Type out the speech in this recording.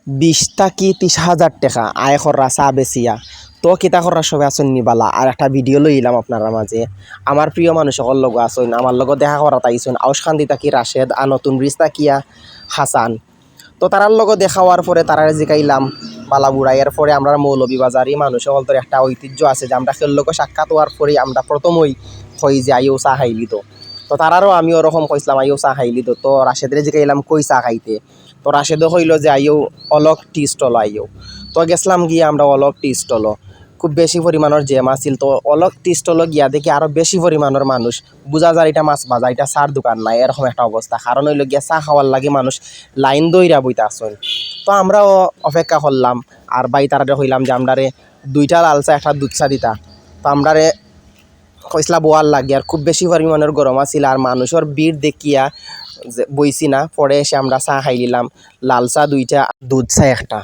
20 কি 30,000 টাকা আয় খররা চা বেচিয়া তো কিতা খররা সবাই আসুন নিবালা আর একটা ভিডিও লইলাম আপনারা মাঝে আমার প্রিয় মানুষ সকল লগ আসুন আমার লগ দেখা করা তাইছুন আউশ খান দিতা কি রাশেদ আর নতুন ব্রিজ তাকিয়া হাসান তো তারার লগ দেখা হওয়ার পরে তারার জিকাইলাম বালা বুড়াইয়ের পরে আমরা মৌলভীবাজারি মানুষ সকল তোর একটা ঐতিহ্য আছে যে আমরা খেল লোক সাক্ষাৎ হওয়ার পরে আমরা প্রথমই হই যে আইও চা খাইলি তো তারারও আমি ওরকম কইসলাম আইও চা খাইলি তো রাশেদের জিকাইলাম কই চা খাইতে তো রাশেদও কইল যে আইও অলক টি স্টল আইও তো গেছিলাম গিয়ে আমরা অলক টি স্টল খুব বেশি পরিমাণের জ্যাম আছিল তো অলক টি স্টল গিয়া দেখি আরও বেশি পরিমাণের মানুষ বুঝা যায় এটা মাছ বাজার এটা চার দোকান নাই এরকম একটা অবস্থা কারণ হইল গিয়া চা খাওয়ার লাগে মানুষ লাইন দইরা বইতে আসেন তো আমরাও অপেক্ষা করলাম আর বাই তারারে হইলাম যে আমরারে 2টা লাল চা একটা দুধ চা দিতা তো আমরারে কইসলা বোয়ার লাগে আর খুব বেশি পরিমাণের গরম আছিল আর মানুষের ভিড় দেখিয়া বইছি না পরে এসে আমরা চা খাই নিলাম লাল চা 2টা দুধ চা একটা